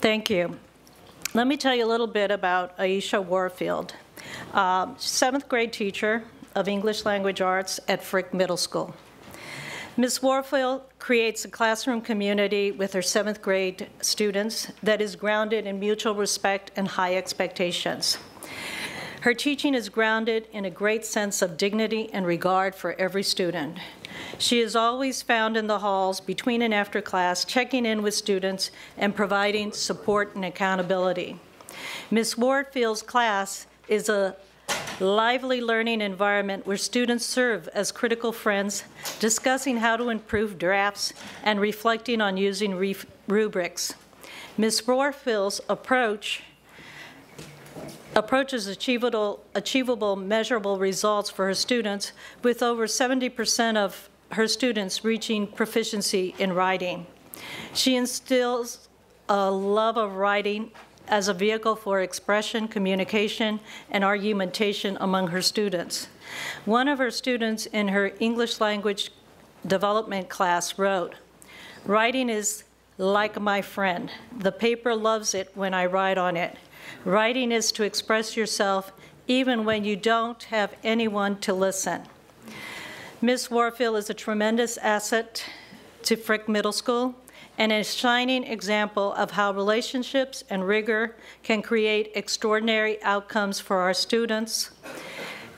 Thank you. Let me tell you a little bit about I'asha Warfield, 7th grade teacher of English Language Arts at Frick Middle School. Ms. Warfield creates a classroom community with her 7th grade students that is grounded in mutual respect and high expectations. Her teaching is grounded in a great sense of dignity and regard for every student. She is always found in the halls between and after class, checking in with students and providing support and accountability. Ms. Warfield's class is a lively learning environment where students serve as critical friends, discussing how to improve drafts and reflecting on using rubrics. Ms. Warfield's approaches achievable, measurable results for her students, with over 70% of her students reaching proficiency in writing. She instills a love of writing as a vehicle for expression, communication, and argumentation among her students. One of her students in her English language development class wrote, "Writing is like my friend. The paper loves it when I write on it. Writing is to express yourself even when you don't have anyone to listen." Ms. Warfield is a tremendous asset to Frick Middle School and a shining example of how relationships and rigor can create extraordinary outcomes for our students.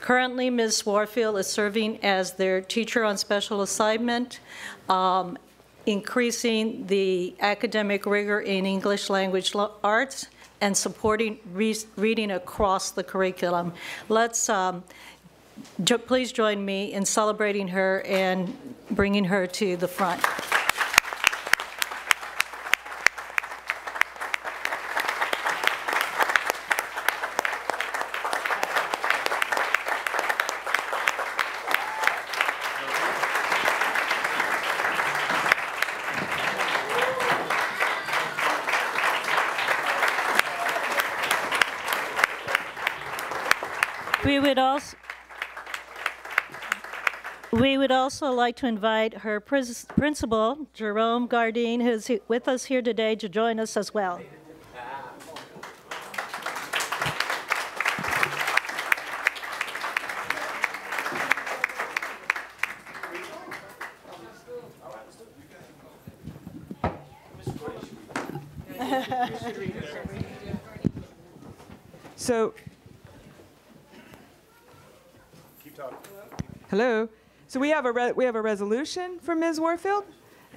Currently, Ms. Warfield is serving as their teacher on special assignment, increasing the academic rigor in English language arts and supporting reading across the curriculum. Let's please join me in celebrating her and bringing her to the front. We would also like to invite her principal, Jerome Gardine, who's with us here today, to join us as well. So, hello. So we have a resolution from Ms. Warfield,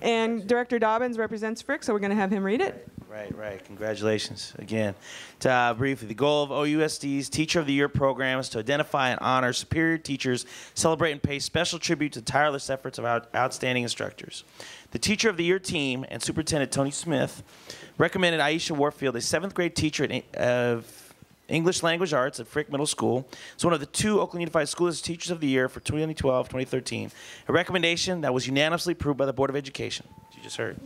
and Director Dobbins represents Frick, so we're going to have him read it. Right. Congratulations again. Briefly, the goal of OUSD's Teacher of the Year program is to identify and honor superior teachers, celebrate and pay special tribute to tireless efforts of outstanding instructors. The Teacher of the Year team and Superintendent Tony Smith recommended I'asha Warfield, a 7th grade teacher of English Language Arts at Frick Middle School. It's one of the 2 Oakland Unified School District Teachers of the Year for 2012-2013, a recommendation that was unanimously approved by the Board of Education, as you just heard.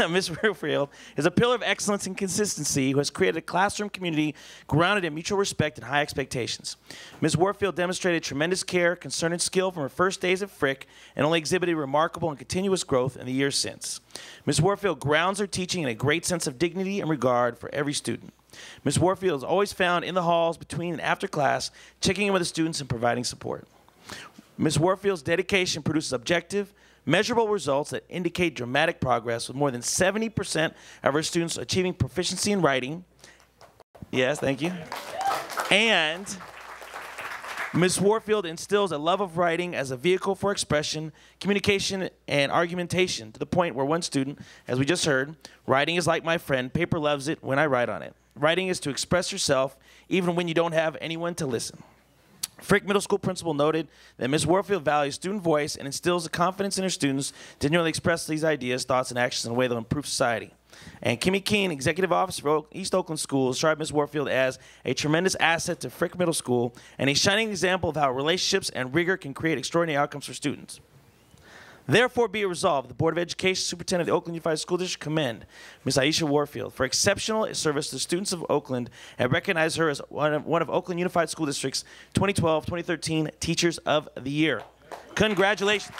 Ms. Warfield is a pillar of excellence and consistency who has created a classroom community grounded in mutual respect and high expectations. Ms. Warfield demonstrated tremendous care, concern, and skill from her first days at Frick and only exhibited remarkable and continuous growth in the years since. Ms. Warfield grounds her teaching in a great sense of dignity and regard for every student. Ms. Warfield is always found in the halls between and after class, checking in with the students and providing support. Ms. Warfield's dedication produces objective, measurable results that indicate dramatic progress, with more than 70% of her students achieving proficiency in writing. Yes, thank you. And Ms. Warfield instills a love of writing as a vehicle for expression, communication, and argumentation, to the point where one student, as we just heard, "Writing is like my friend, paper loves it when I write on it." Writing is to express yourself even when you don't have anyone to listen. Frick Middle School principal noted that Ms. Warfield values student voice and instills the confidence in her students to genuinely express these ideas, thoughts, and actions in a way that will improve society. And Kimmy Keene, Executive Officer for East Oakland Schools, described Ms. Warfield as a tremendous asset to Frick Middle School and a shining example of how relationships and rigor can create extraordinary outcomes for students. Therefore, be it resolved, the Board of Education Superintendent of the Oakland Unified School District commend Ms. I'asha Warfield for exceptional service to the students of Oakland and recognize her as one of Oakland Unified School District's 2012-2013 Teachers of the Year. Congratulations.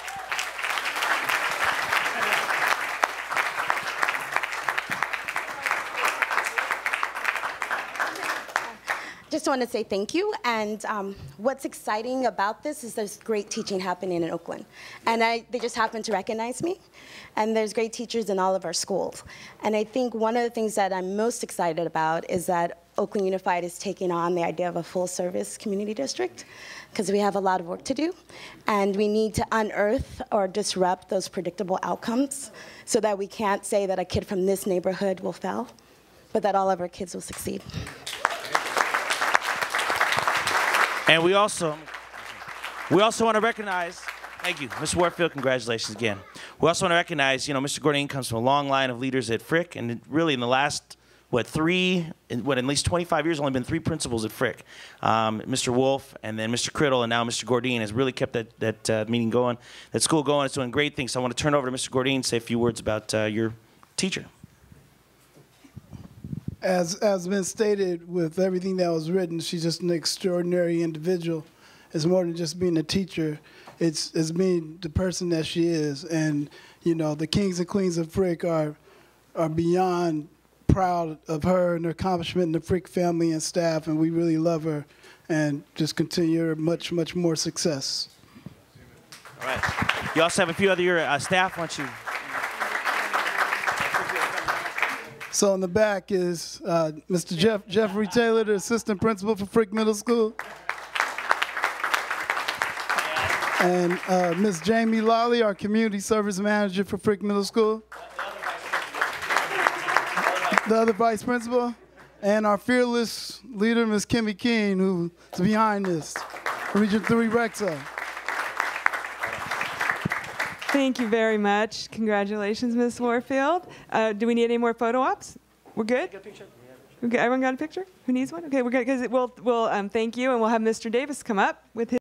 Just want to say thank you. And what's exciting about this is there's great teaching happening in Oakland. And they just happen to recognize me. And there's great teachers in all of our schools. And I think one of the things that I'm most excited about is that Oakland Unified is taking on the idea of a full-service community district, because we have a lot of work to do. And we need to unearth or disrupt those predictable outcomes so that we can't say that a kid from this neighborhood will fail, but that all of our kids will succeed. And we also want to recognize, thank you, Ms. Warfield, congratulations again. We also want to recognize, Mr. Gordine comes from a long line of leaders at Frick, and really in the last, at least 25 years, only been 3 principals at Frick. Mr. Wolf, and then Mr. Criddle, and now Mr. Gordine has really kept that meeting going, that school going. It's doing great things. So I want to turn over to Mr. Gordine and say a few words about your teacher. As been stated with everything that was written, she's just an extraordinary individual. It's more than just being a teacher. It's being the person that she is. And, the kings and queens of Frick are beyond proud of her and her accomplishment and the Frick family and staff, and we really love her and just continue much, much more success. All right. You also have a few other staff. Why don't you? So in the back is Mr. Jeffrey Taylor, the assistant principal for Frick Middle School. And Ms. Jamie Lawley, our community service manager for Frick Middle School. The other vice principal. And our fearless leader, Ms. Kimmy Keene, who's behind this, Region 3 Rexa. Thank you very much. Congratulations, Ms. Warfield. Do we need any more photo ops? We're good? Okay, everyone got a picture? Who needs one? Okay, we're good, because we'll thank you, and we'll have Mr. Davis come up with his